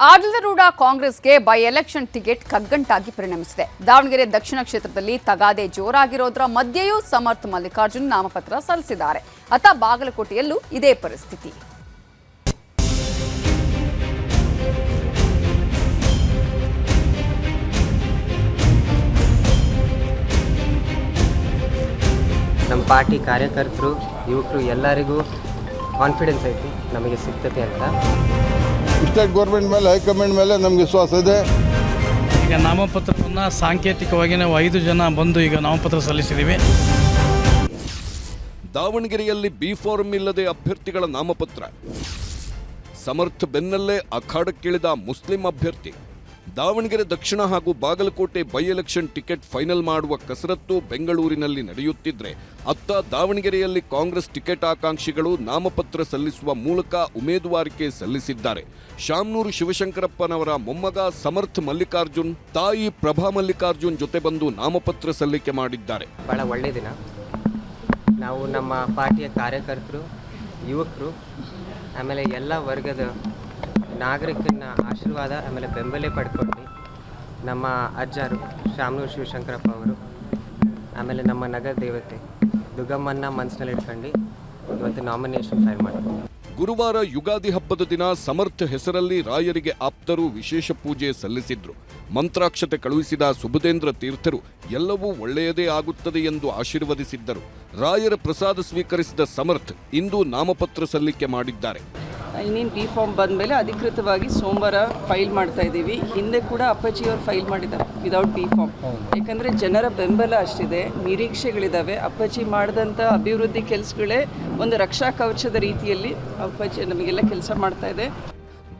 ಆಡಳಿತಾರೂಢ ಕಾಂಗ್ರೆಸ್ಗೆ by election ticket ಕಗ್ಗಂಟಾಗಿ ಪರಿಣಮಿಸಿದೆ. ದಾವಣಗೆರೆ ದಕ್ಷಿಣ ಕ್ಷೇತ್ರದಲ್ಲಿ ತಗಾದೆ ಜೋರಾಗಿರೋದರ ಮಧ್ಯೆಯೂ ಸಮರ್ಥ ಮಲ್ಲಿಕಾರ್ಜುನ್ ನಾಮಪತ್ರ ಸಲ್ಲಿಸಿದ್ದಾರೆ. ಅತ್ತ ಬಾಗಲಕೋಟೆಯಲ್ಲೂ ಇದೇ ಪರಿಸ್ಥಿತಿ. ನಮ್ಮ ಪಾರ್ಟಿ ಕಾರ್ಯಕರ್ತರು ಯುವಕರು ಎಲ್ಲರಿಗೂ ಕಾನ್ಫಿಡೆನ್ಸ್ ಐತಿ ನಮಗೆ ಸಿಗ್ತದೆ ಅಂತ. ಸ್ಟೇಟ್ ಗೌರ್ಮೆಂಟ್ ಮೇಲೆ ಹೈಕಮಾಂಡ್ ಮೇಲೆ ನಮಗೆ ವಿಶ್ವಾಸ ಇದೆ. ಈಗ ನಾಮಪತ್ರವನ್ನು ಸಾಂಕೇತಿಕವಾಗಿ ನಾವು 5 ಜನ ಬಂದು ಈಗ ನಾಮಪತ್ರ ಸಲ್ಲಿಸಿದ್ದೀವಿ. ದಾವಣಗೆರೆಯಲ್ಲಿ ಬಿ ಫಾರಂ ಇಲ್ಲದೆ ಅಭ್ಯರ್ಥಿಗಳ ನಾಮಪತ್ರ. ಸಮರ್ಥ ಬೆನ್ನಲ್ಲೇ ಅಖಾಡಕ್ಕಿಳಿದ ಮುಸ್ಲಿಂ ಅಭ್ಯರ್ಥಿ. ದಾವಣಗೆರೆ ದಕ್ಷಿಣ ಹಾಗೂ Bagalkote by election ticket final ಮಾಡುವ ಕಸರತ್ತು ಬೆಂಗಳೂರಿನಲ್ಲಿ ನಡೆಯುತ್ತಿದ್ರೆ, ಅತ್ತ ದಾವಣಗೆರೆಯಲ್ಲಿ ಕಾಂಗ್ರೆಸ್ ಟಿಕೆಟ್ ಆಕಾಂಕ್ಷಿಗಳು ನಾಮಪತ್ರ ಸಲ್ಲಿಸುವ ಮೂಲಕ ಉಮೇದುವಾರಿಕೆ ಸಲ್ಲಿಸಿದ್ದಾರೆ. ಶಾಮನೂರು ಶಿವಶಂಕರಪ್ಪನವರ ಮೊಮ್ಮಗ ಸಮರ್ಥ ಮಲ್ಲಿಕಾರ್ಜುನ್ ತಾಯಿ ಪ್ರಭಾ ಮಲ್ಲಿಕಾರ್ಜುನ್ ಜೊತೆ ಬಂದು ನಾಮಪತ್ರ ಸಲ್ಲಿಕೆ ಮಾಡಿದ್ದಾರೆ. ಬಹಳ ಒಳ್ಳೆ ದಿನ. ನಾವು ನಮ್ಮ ಪಾರ್ಟಿಯ ಕಾರ್ಯಕರ್ತರು, ಯುವಕರು, ಆಮೇಲೆ ಎಲ್ಲ ವರ್ಗದ ನಾಗರಿಕನ ಆಶೀರ್ವಾದ ಆಮೇಲೆ ಬೆಂಬಲ ಪಡ್ಕೊಂಡು ನಮ್ಮ ಅಜ್ಜರು ಶಾಮನೂರು ಶಿವಶಂಕರಪ್ಪ ಅವರು, ಆಮೇಲೆ ನಮ್ಮ ನಗರ ದೇವತೆ ದುರ್ಗಮ್ಮನ್ನ ಮನಸ್ಸಿನಲ್ಲಿ ಇಟ್ಕೊಂಡು ಇವತ್ತು ನಾಮಿನೇಷನ್ ಫೈಲ್ ಮಾಡ್ತೀವಿ. ಗುರುವಾರ ಯುಗಾದಿ ಹಬ್ಬದ ದಿನ ಸಮರ್ಥ ಹೆಸರಲ್ಲಿ ರಾಯರಿಗೆ ಆಪ್ತರು ವಿಶೇಷ ಪೂಜೆ ಸಲ್ಲಿಸಿದ್ರು. ಮಂತ್ರಾಕ್ಷತೆ ಕಳುಹಿಸಿದ ಸುಬುಧೇಂದ್ರ ತೀರ್ಥರು ಎಲ್ಲವೂ ಒಳ್ಳೆಯದೇ ಆಗುತ್ತದೆ ಎಂದು ಆಶೀರ್ವದಿಸಿದ್ದರು. ರಾಯರ ಪ್ರಸಾದ ಸ್ವೀಕರಿಸಿದ ಸಮರ್ಥ ಇಂದು ನಾಮಪತ್ರ ಸಲ್ಲಿಕೆ ಮಾಡಿದ್ದಾರೆ. ಇನ್ನೇನು ಬಿ ಫಾರ್ಮ್ ಬಂದ ಮೇಲೆ ಅಧಿಕೃತವಾಗಿ ಸೋಮವಾರ ಫೈಲ್ ಮಾಡ್ತಾ ಇದ್ದೀವಿ. ಹಿಂದೆ ಕೂಡ ಅಪ್ಪಾಜಿಯವರು ಫೈಲ್ ಮಾಡಿದ್ದಾರೆ ವಿದೌಟ್ ಬಿ ಫಾರ್ಮ್. ಯಾಕಂದರೆ ಜನರ ಬೆಂಬಲ ಅಷ್ಟಿದೆ, ನಿರೀಕ್ಷೆಗಳಿದ್ದಾವೆ. ಅಪ್ಪಾಜಿ ಮಾಡಿದಂಥ ಅಭಿವೃದ್ಧಿ ಕೆಲಸಗಳೇ ಒಂದು ರಕ್ಷಾ ಕವಚದ ರೀತಿಯಲ್ಲಿ ಅಪ್ಪಾಜಿ ನಮಗೆಲ್ಲ ಕೆಲಸ ಮಾಡ್ತಾ ಇದೆ.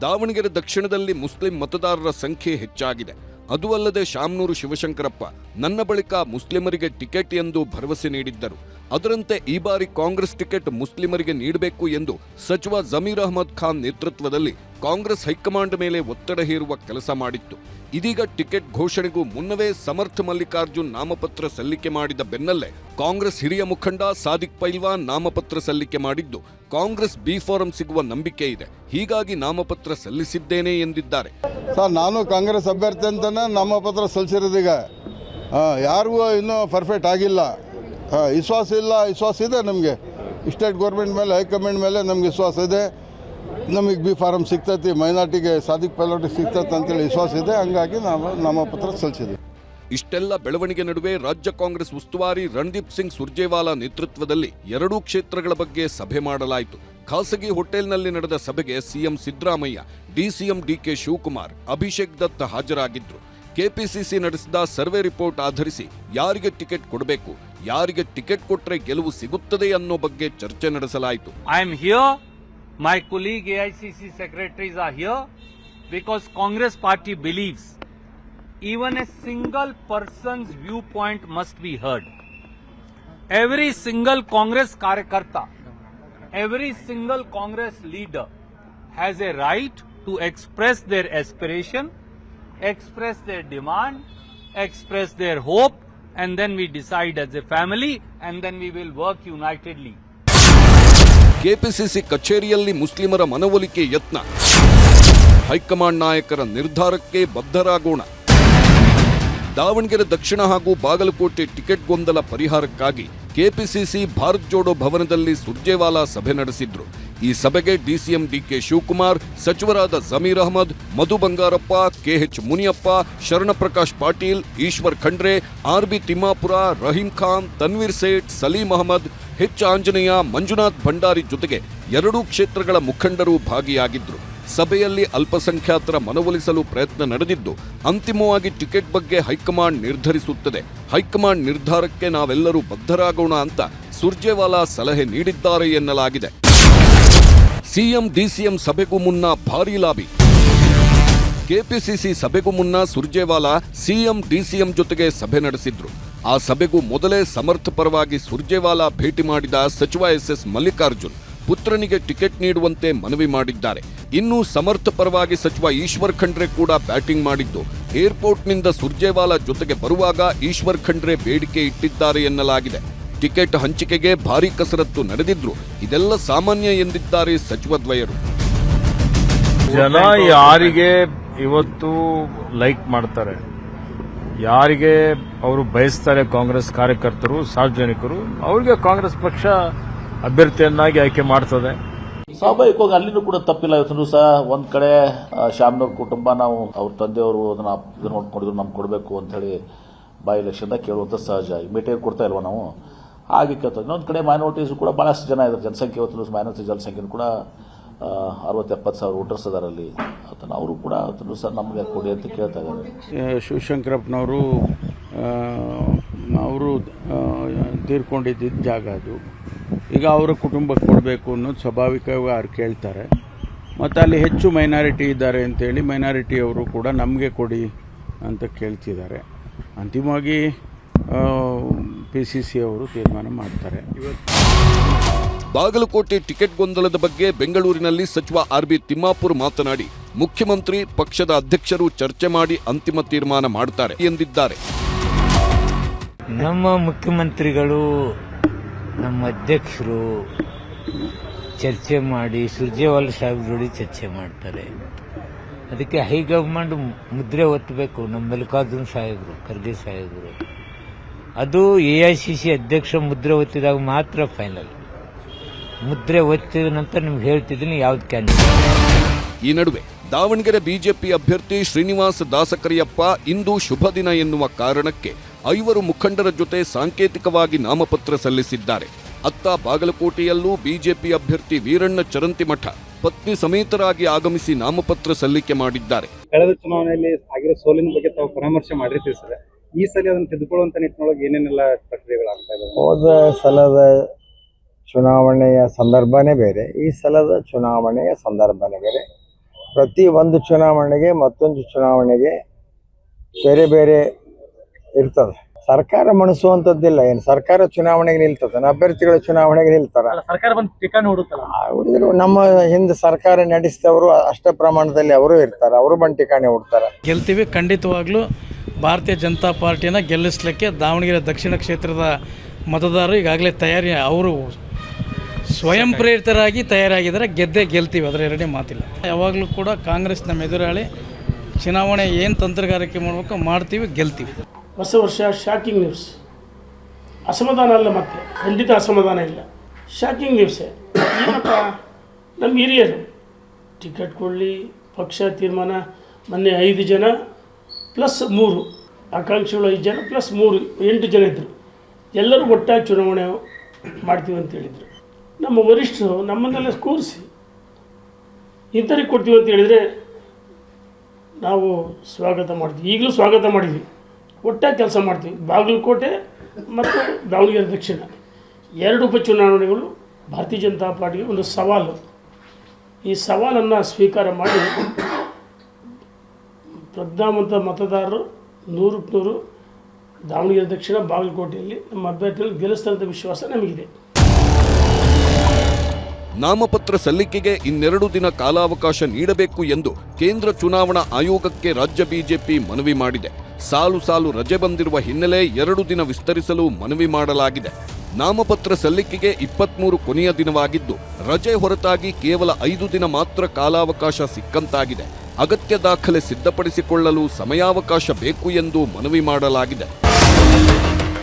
ದಾವಣಗೆರೆ ದಕ್ಷಿಣದಲ್ಲಿ ಮುಸ್ಲಿಂ ಮತದಾರರ ಸಂಖ್ಯೆ ಹೆಚ್ಚಾಗಿದೆ. ಅದು ಅಲ್ಲದೆ ಶಾಮನೂರು ಶಿವಶಂಕರಪ್ಪ ನನ್ನ ಬಳಿಕ ಮುಸ್ಲಿಮರಿಗೆ ಟಿಕೆಟ್ ಎಂದು ಭರವಸೆ ನೀಡಿದ್ದರು. ಅದರಂತೆ ಈ ಬಾರಿ ಕಾಂಗ್ರೆಸ್ ಟಿಕೆಟ್ ಮುಸ್ಲಿಮರಿಗೆ ನೀಡಬೇಕು ಎಂದು ಸಚಿವ ಜಮೀರ್ ಅಹಮದ್ ಖಾನ್ ನೇತೃತ್ವದಲ್ಲಿ ಕಾಂಗ್ರೆಸ್ ಹೈಕಮಾಂಡ್ ಮೇಲೆ ಒತ್ತಡ ಹೇರುವ ಕೆಲಸ ಮಾಡಿತ್ತು. ಇದೀಗ ಟಿಕೆಟ್ ಘೋಷಣೆಗೂ ಮುನ್ನವೇ ಸಮರ್ಥ ಮಲ್ಲಿಕಾರ್ಜುನ್ ನಾಮಪತ್ರ ಸಲ್ಲಿಕೆ ಮಾಡಿದ ಬೆನ್ನಲ್ಲೇ ಕಾಂಗ್ರೆಸ್ ಹಿರಿಯ ಮುಖಂಡ ಸಾದಿಕ್ ಪೈಲ್ವಾನ್ ನಾಮಪತ್ರ ಸಲ್ಲಿಕೆ ಮಾಡಿದ್ದು, ಕಾಂಗ್ರೆಸ್ ಬಿ ಫಾರಂ ಸಿಗುವ ನಂಬಿಕೆ ಇದೆ, ಹೀಗಾಗಿ ನಾಮಪತ್ರ ಸಲ್ಲಿಸಿದ್ದೇನೆ ಎಂದಿದ್ದಾರೆ. ಸರ್, ನಾನು ಕಾಂಗ್ರೆಸ್ ಅಭ್ಯರ್ಥಿ ಅಂತಾನೆ ನಾಮಪತ್ರ ಸಲ್ಲಿಸಿರೋದೀಗ. ಯಾರಿಗೂ ಇನ್ನೂ ಪರ್ಫೆಕ್ಟ್ ಆಗಿಲ್ಲ. ವಿಶ್ವಾಸ ಇಲ್ಲ, ವಿಶ್ವಾಸ ಇದೆ ನಮಗೆ. ಸ್ಟೇಟ್ ಗೌರ್ಮೆಂಟ್ ಮೇಲೆ ಹೈಕಮಾಂಡ್ ಮೇಲೆ ನಮಗೆ ವಿಶ್ವಾಸ ಇದೆ. ನಮಗೆ ಬಿ ಫಾರಂ ಸಿಗ್ತೈತಿ, ಮೈನಾರಿಟಿಗೆ ಸಾದಿಕ್ ಪೈಲೋಟಿಗೆ ಸಿಗ್ತೈತೆ ಅಂತೇಳಿ ವಿಶ್ವಾಸ ಇದೆ. ಹಂಗಾಗಿ ನಾವು ನಾಮಪತ್ರ ಸಲ್ಲಿಸಿದ್ವಿ. ಇಷ್ಟೆಲ್ಲ ಬೆಳವಣಿಗೆ ನಡುವೆ ರಾಜ್ಯ ಕಾಂಗ್ರೆಸ್ ಉಸ್ತುವಾರಿ ರಣದೀಪ್ ಸಿಂಗ್ ಸುರ್ಜೇವಾಲಾ ನೇತೃತ್ವದಲ್ಲಿ 2 ಕ್ಷೇತ್ರಗಳ ಬಗ್ಗೆ ಸಭೆ ಮಾಡಲಾಯಿತು. ಖಾಸಗಿ ಹೋಟೆಲ್ನಲ್ಲಿ ನಡೆದ ಸಭೆಗೆ CM Siddaramaiah, DCM DK Shivakumar, Abhishek Dutt ಹಾಜರಾಗಿದ್ರು. ಕೆಪಿಸಿಸಿ ನಡೆಸಿದ ಸರ್ವೆ ರಿಪೋರ್ಟ್ ಆಧರಿಸಿ ಯಾರಿಗೆ ಟಿಕೆಟ್ ಕೊಡಬೇಕು, ಯಾರಿಗೆ ಟಿಕೆಟ್ ಕೊಟ್ಟರೆ ಗೆಲುವು ಸಿಗುತ್ತದೆ ಅನ್ನೋ ಬಗ್ಗೆ ಚರ್ಚೆ ನಡೆಸಲಾಯಿತು. My colleague AICC secretaries are here because Congress party believes even a single person's viewpoint must be heard. Every single Congress karyakarta, every single Congress leader has a right to express their aspiration, express their demand, express their hope, and then we decide as a family and then we will work unitedly. KPCC ಕಚೇರಿಯಲ್ಲಿ ಮುಸ್ಲಿಮರ ಮನವೊಲಿಕೆ ಯತ್ನ. High command ನಾಯಕರ ನಿರ್ಧಾರಕ್ಕೆ ಬದ್ಧರಾಗೋಣ. ದಾವಣಗೆರೆ ದಕ್ಷಿಣ ಹಾಗೂ Bagalkot ticket ಗೊಂದಲ ಪರಿಹಾರಕ್ಕಾಗಿ KPCC Bharat Jodo ಭವನದಲ್ಲಿ ಸುರ್ಜೇವಾಲಾ ಸಭೆ ನಡೆಸಿದ್ರು. ಈ ಸಭೆಗೆ ಡಿಸಿಎಂ ಡಿಕೆ ಶಿವಕುಮಾರ್, ಸಚಿವರಾದ Zameer Ahmed, Madhu Bangarappa, KH Muniyappa, Sharanprakash Patil, Eshwar Khandre, RB Timmapur, Rahim Khan, Tanveer Sait, Saleem Ahmed, H Anjaneya, Manjunath Bhandari ಜೊತೆಗೆ 2 ಕ್ಷೇತ್ರಗಳ ಮುಖಂಡರು ಭಾಗಿಯಾಗಿದ್ರು. ಸಭೆಯಲ್ಲಿ ಅಲ್ಪಸಂಖ್ಯಾತರ ಮನವೊಲಿಸಲು ಪ್ರಯತ್ನ ನಡೆದಿದ್ದು, ಅಂತಿಮವಾಗಿ ಟಿಕೆಟ್ ಬಗ್ಗೆ ಹೈಕಮಾಂಡ್ ನಿರ್ಧರಿಸುತ್ತದೆ. ಹೈಕಮಾಂಡ್ ನಿರ್ಧಾರಕ್ಕೆ ನಾವೆಲ್ಲರೂ ಬದ್ಧರಾಗೋಣ ಅಂತ ಸುರ್ಜೇವಾಲಾ ಸಲಹೆ ನೀಡಿದ್ದಾರೆ ಎನ್ನಲಾಗಿದೆ. ಸಿಎಂ ಡಿಸಿಎಂ ಸಭೆಗೂ ಮುನ್ನ ಭಾರೀ ಲಾಬಿ. ಕೆಪಿಸಿಸಿ ಸಭೆಗೂ ಮುನ್ನ ಸುರ್ಜೇವಾಲಾ ಸಿಎಂ ಡಿಸಿಎಂ ಜೊತೆಗೆ ಸಭೆ ನಡೆಸಿದ್ರು. ಆ ಸಭೆಗೂ ಮೊದಲೇ ಸಮರ್ಥ ಪರವಾಗಿ ಸುರ್ಜೇವಾಲಾ ಭೇಟಿ ಮಾಡಿದ ಸಚಿವ ಎಸ್ ಮಲ್ಲಿಕಾರ್ಜುನ್ ಪುತ್ರನಿಗೆ ಟಿಕೆಟ್ ನೀಡುವಂತೆ ಮನವಿ ಮಾಡಿದ್ದಾರೆ. ಇನ್ನು ಸಮರ್ಥ ಪರವಾಗಿ ಸಚಿವ ಈಶ್ವರ್ ಖಂಡ್ರೆ ಕೂಡ ಬ್ಯಾಟಿಂಗ್ ಮಾಡಿದ್ದು, ಏರ್ಪೋರ್ಟ್ನಿಂದ ಸುರ್ಜೇವಾಲಾ ಜೊತೆಗೆ ಬರುವಾಗ ಈಶ್ವರ್ ಖಂಡ್ರೆ ಬೇಡಿಕೆ ಇಟ್ಟಿದ್ದಾರೆ ಎನ್ನಲಾಗಿದೆ. ಟಿಕೆಟ್ ಹಂಚಿಕೆಗೆ ಭಾರೀ ಕಸರತ್ತು ನಡೆದಿದ್ರು ಇದೆಲ್ಲ ಸಾಮಾನ್ಯ ಎಂದಿದ್ದಾರೆ ಸಚಿವ ದ್ವಯರು. ಜನ ಯಾರಿಗೆ ಇವತ್ತು ಲೈಕ್ ಮಾಡ್ತಾರೆ, ಯಾರಿಗೆ ಅವರು ಬಯಸ್ತಾರೆ, ಕಾಂಗ್ರೆಸ್ ಕಾರ್ಯಕರ್ತರು, ಸಾರ್ವಜನಿಕರು, ಅವ್ರಿಗೆ ಕಾಂಗ್ರೆಸ್ ಪಕ್ಷ ಅಭ್ಯರ್ಥಿಯನ್ನಾಗಿ ಆಯ್ಕೆ ಮಾಡ್ತದೆ. ಸ್ವಾಭಾವಿಕವಾಗಿ ಅಲ್ಲಿನೂ ಕೂಡ ತಪ್ಪಿಲ್ಲ. ಇವತ್ತು ಸಹ ಒಂದ್ ಕಡೆ ಶ್ಯಾಮ್ನವ್ರ ಕುಟುಂಬ ನಾವು ಅವ್ರ ತಂದೆಯವರು ಅದನ್ನ ನೋಡ್ಕೊಂಡಿದ್ರು, ನಮ್ಗೆ ಕೊಡಬೇಕು ಅಂತ ಹೇಳಿ ಬೈ ಎಲೆಕ್ಷನ್ ಕೇಳುವಂತ ಸಹಜ. ಮೆಟೀರಿಯಲ್ ಕೊಡ್ತಾ ಇಲ್ವಾ ನಾವು, ಹಾಗೆ ಕೇಳ್ತೀವಿ. ಇನ್ನೊಂದು ಕಡೆ ಮೈನಾರಿಟೀಸ್ ಕೂಡ ಬಹಳಷ್ಟು ಜನ ಇದ್ದಾರೆ. ಜನಸಂಖ್ಯೆ ಇವತ್ತು ಮೈನಾರಿಟಿ ಜನಸಂಖ್ಯೆ ಕೂಡ 60-70 ಸಾವಿರ ವೋಟರ್ಸ್ ಅದರಲ್ಲಿ. ಅವರು ಕೂಡ ಸಹ ನಮಗೆ ಕೊಡಿ ಅಂತ ಕೇಳ್ತಾ ಇದ್ದಾರೆ. ಶಿವಶಂಕರಪ್ಪನವರು ಅವರು ತೀರ್ಕೊಂಡಿದ್ದ ಜಾಗ ಅದು. ಈಗ ಅವರ ಕುಟುಂಬಕ್ಕೆ ಕೊಡಬೇಕು ಅನ್ನೋದು ಸ್ವಾಭಾವಿಕವಾಗಿ ಅವ್ರು ಕೇಳ್ತಾರೆ. ಮತ್ತು ಅಲ್ಲಿ ಹೆಚ್ಚು ಮೈನಾರಿಟಿ ಇದ್ದಾರೆ ಅಂತೇಳಿ ಮೈನಾರಿಟಿಯವರು ಕೂಡ ನಮಗೆ ಕೊಡಿ ಅಂತ ಕೇಳ್ತಿದ್ದಾರೆ. ಅಂತಿಮವಾಗಿ PCC ಅವರು ತೀರ್ಮಾನ ಮಾಡ್ತಾರೆ. ಬಾಗಲಕೋಟೆ ಟಿಕೆಟ್ ಗೊಂದಲದ ಬಗ್ಗೆ ಬೆಂಗಳೂರಿನಲ್ಲಿ ಸಚಿವ RB ತಿಮ್ಮಾಪುರ್ ಮಾತನಾಡಿ, ಮುಖ್ಯಮಂತ್ರಿ, ಪಕ್ಷದ ಅಧ್ಯಕ್ಷರು ಚರ್ಚೆ ಮಾಡಿ ಅಂತಿಮ ತೀರ್ಮಾನ ಮಾಡ್ತಾರೆ ಎಂದಿದ್ದಾರೆ. ನಮ್ಮ ಮುಖ್ಯಮಂತ್ರಿಗಳು, ನಮ್ಮ ಅಧ್ಯಕ್ಷರು ಚರ್ಚೆ ಮಾಡಿ ಸುರ್ಜೇವಾಲ ಸಾಹೇಬ್ ಜೋಡಿ ಚರ್ಚೆ ಮಾಡ್ತಾರೆ. ಅದಕ್ಕೆ ಹೈಕಮಾಂಡ್ ಮುದ್ರೆ ಒತ್ತಬೇಕು. ನಮ್ಮ ಮಲ್ಲಿಕಾರ್ಜುನ್ ಸಾಹೇಬರು, ಖರ್ಗೆ ಸಾಹೇಬರು, ಅದು AICC ಅಧ್ಯಕ್ಷ ಮುದ್ರೆ ಒತ್ತಿದಾಗ ಮಾತ್ರ ಫೈನಲ್. ಮುದ್ರೆ ಒತ್ತಿದ ನಂತರ ನಿಮ್ಗೆ ಹೇಳ್ತಿದ್ದೀನಿ ಯಾವ್ದು ಕ್ಯಾಂಡಿಡೇಟ್. ಈ ನಡುವೆ ದಾವಣಗೆರೆ ಬಿಜೆಪಿ ಅಭ್ಯರ್ಥಿ ಶ್ರೀನಿವಾಸ ದಾಸಕರಿಯಪ್ಪ ಇಂದು ಶುಭ ದಿನ ಎನ್ನುವ ಕಾರಣಕ್ಕೆ 5 ಮುಖಂಡರ ಜೊತೆ ಸಾಂಕೇತಿಕವಾಗಿ ನಾಮಪತ್ರ ಸಲ್ಲಿಸಿದ್ದಾರೆ. ಅತ್ತ ಬಾಗಲಕೋಟೆಯಲ್ಲೂ ಬಿಜೆಪಿ ಅಭ್ಯರ್ಥಿ ವೀರಣ್ಣ ಚರಂತಿಮಠ ಪತ್ನಿ ಸಮೇತರಾಗಿ ಆಗಮಿಸಿ ನಾಮಪತ್ರ ಸಲ್ಲಿಕೆ ಮಾಡಿದ್ದಾರೆ. ಕಳೆದ ಚುನಾವಣೆಯಲ್ಲಿ ಆಗಿರೋ ಸೋಲಿನ ಬಗ್ಗೆ ತಾವು ಪರಾಮರ್ಶೆ ಮಾಡಿರ್ತೀವಿ ಸರ್. ಈ ಸಲ ಅದನ್ನು ತಿದ್ದುಕೊಳ್ಳುವಂತ ನಿಟ್ಟಿನೊಳಗೆ ಏನೇನೆಲ್ಲ ಪ್ರಕ್ರಿಯೆಗಳಾಗ್ತಾ ಇದಾವೆ? ಹೋದ ಸಲದ ಚುನಾವಣೆಯ ಸಂದರ್ಭನೇ ಬೇರೆ, ಈ ಸಲದ ಚುನಾವಣೆಯ ಸಂದರ್ಭನೇ ಬೇರೆ. ಪ್ರತಿ ಒಂದು ಚುನಾವಣೆಗೆ ಮತ್ತೊಂದು ಚುನಾವಣೆಗೆ ಬೇರೆ ಬೇರೆ ಇರ್ತದೆ. ಸರ್ಕಾರ ಮಣಿಸುವಂಥದ್ದಿಲ್ಲ. ಏನು ಸರ್ಕಾರ ಚುನಾವಣೆಗೆ ನಿಲ್ತದೆ, ಅಭ್ಯರ್ಥಿಗಳ ಚುನಾವಣೆಗೆ ನಿಲ್ತಾರ. ಸರ್ಕಾರ ಬಂದು ಟಿಕಾಣಿ ಹುಡುಕಲ್ಲ. ಹುಡುಗರು ನಮ್ಮ ಹಿಂದೆ ಸರ್ಕಾರ ನಡೆಸಿದವರು ಅಷ್ಟ ಪ್ರಮಾಣದಲ್ಲಿ ಅವರು ಇರ್ತಾರೆ, ಅವರು ಬಂದು ಟಿಕಾಣಿ ಹುಡ್ತಾರೆ. ಗೆಲ್ತೀವಿ ಖಂಡಿತವಾಗ್ಲೂ. ಭಾರತೀಯ ಜನತಾ ಪಾರ್ಟಿಯನ್ನು ಗೆಲ್ಲಿಸಲಿಕ್ಕೆ ದಾವಣಗೆರೆ ದಕ್ಷಿಣ ಕ್ಷೇತ್ರದ ಮತದಾರರು ಈಗಾಗಲೇ ತಯಾರಿ, ಅವರು ಸ್ವಯಂ ಪ್ರೇರಿತರಾಗಿ ತಯಾರಾಗಿದ್ದಾರೆ. ಗೆಲ್ತೀವಿ, ಅದರ ಎರಡನೇ ಮಾತಿಲ್ಲ. ಯಾವಾಗಲೂ ಕೂಡ ಕಾಂಗ್ರೆಸ್ ನಮ್ಮ ಎದುರಾಳಿ. ಚುನಾವಣೆ ಏನು ತಂತ್ರಗಾರಿಕೆ ಮಾಡಬೇಕು ಮಾಡ್ತೀವಿ, ಗೆಲ್ತೀವಿ. ಹೊಸ ವರ್ಷ ಶಾಕಿಂಗ್ ನ್ಯೂಸ್. ಅಸಮಾಧಾನ ಅಲ್ಲ, ಮತ್ತೆ ಖಂಡಿತ ಅಸಮಾಧಾನ ಇಲ್ಲ. ಶಾಕಿಂಗ್ ನ್ಯೂಸೇ. ಏನಪ್ಪ, ನಮ್ಮ ಹಿರಿಯರು ಟಿಕೆಟ್ ಕೊಡಲಿ, ಪಕ್ಷ ತೀರ್ಮಾನ. ಮೊನ್ನೆ 5 ಜನ ಪ್ಲಸ್ 3 ಆಕಾಂಕ್ಷಿಗಳು, 5 ಜನ ಪ್ಲಸ್ 3 8 ಜನ ಇದ್ದರು. ಎಲ್ಲರೂ ಒಟ್ಟಾಗಿ ಚುನಾವಣೆ ಮಾಡ್ತೀವಿ ಅಂತ ಹೇಳಿದರು. ನಮ್ಮ ವರಿಷ್ಠರು ನಮ್ಮನ್ನೆಲ್ಲ ಕೂರಿಸಿ ಇಂಥವ್ರಿಗೆ ಕೊಡ್ತೀವಿ ಅಂತ ಹೇಳಿದರೆ ನಾವು ಸ್ವಾಗತ ಮಾಡ್ತೀವಿ. ಈಗಲೂ ಸ್ವಾಗತ ಮಾಡಿದ್ವಿ. ಒಟ್ಟಾಗಿ ಕೆಲಸ ಮಾಡ್ತೀವಿ. ಬಾಗಲಕೋಟೆ ಮತ್ತು ದಾವಣಗೆರೆ ದಕ್ಷಿಣ 2 ಉಪಚುನಾವಣೆಗಳು ಭಾರತೀಯ ಜನತಾ ಪಾರ್ಟಿಗೆ ಒಂದು ಸವಾಲು. ಈ ಸವಾಲನ್ನು ಸ್ವೀಕಾರ ಮಾಡಿ ಪ್ರಜ್ಞಾವಂತ ಮತದಾರರು 100ಕ್ಕೆ 100 ದಾವಣಗೆರೆ ದಕ್ಷಿಣ ಬಾಗಲಕೋಟೆಯಲ್ಲಿ ನಮ್ಮ ಅಭ್ಯರ್ಥಿಗಳು ಗೆಲ್ಲಿಸ್ತಂಥ ವಿಶ್ವಾಸ ನಮಗಿದೆ. ನಾಮಪತ್ರ ಸಲ್ಲಿಕೆಗೆ 2 ದಿನ ಕಾಲಾವಕಾಶ ನೀಡಬೇಕು ಎಂದು ಕೇಂದ್ರ ಚುನಾವಣಾ ಆಯೋಗಕ್ಕೆ ರಾಜ್ಯ ಬಿಜೆಪಿ ಮನವಿ ಮಾಡಿದೆ. ಸಾಲು ಸಾಲು ರಜೆ ಬಂದಿರುವ ಹಿನ್ನೆಲೆ 2 ದಿನ ವಿಸ್ತರಿಸಲು ಮನವಿ ಮಾಡಲಾಗಿದೆ. ನಾಮಪತ್ರ ಸಲ್ಲಿಕೆಗೆ 23 ಕೊನೆಯ ದಿನವಾಗಿದ್ದು, ರಜೆ ಹೊರತಾಗಿ ಕೇವಲ 5 ದಿನ ಮಾತ್ರ ಕಾಲಾವಕಾಶ ಸಿಕ್ಕಂತಾಗಿದೆ. ಅಗತ್ಯ ದಾಖಲೆ ಸಿದ್ಧಪಡಿಸಿಕೊಳ್ಳಲು ಸಮಯಾವಕಾಶ ಬೇಕು ಎಂದು ಮನವಿ ಮಾಡಲಾಗಿದೆ.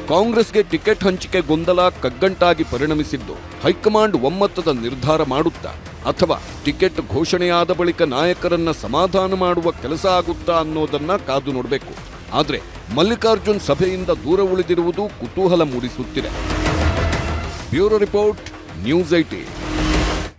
ಕಾಂಗ್ರೆಸ್ಗೆ ಟಿಕೆಟ್ ಹಂಚಿಕೆ ಗೊಂದಲ ಕಗ್ಗಂಟಾಗಿ ಪರಿಣಮಿಸಿದ್ದು, ಹೈಕಮಾಂಡ್ ಒಮ್ಮತದ ನಿರ್ಧಾರ ಮಾಡುತ್ತಾ ಅಥವಾ ಟಿಕೆಟ್ ಘೋಷಣೆಯಾದ ಬಳಿಕ ನಾಯಕರನ್ನ ಸಮಾಧಾನ ಮಾಡುವ ಕೆಲಸ ಆಗುತ್ತಾ ಅನ್ನೋದನ್ನ ಕಾದು ನೋಡಬೇಕು. ಆದರೆ ಮಲ್ಲಿಕಾರ್ಜುನ್ ಸಭೆಯಿಂದ ದೂರ ಉಳಿದಿರುವುದು ಕುತೂಹಲ ಮೂಡಿಸುತ್ತಿದೆ. Bureau report, news 18.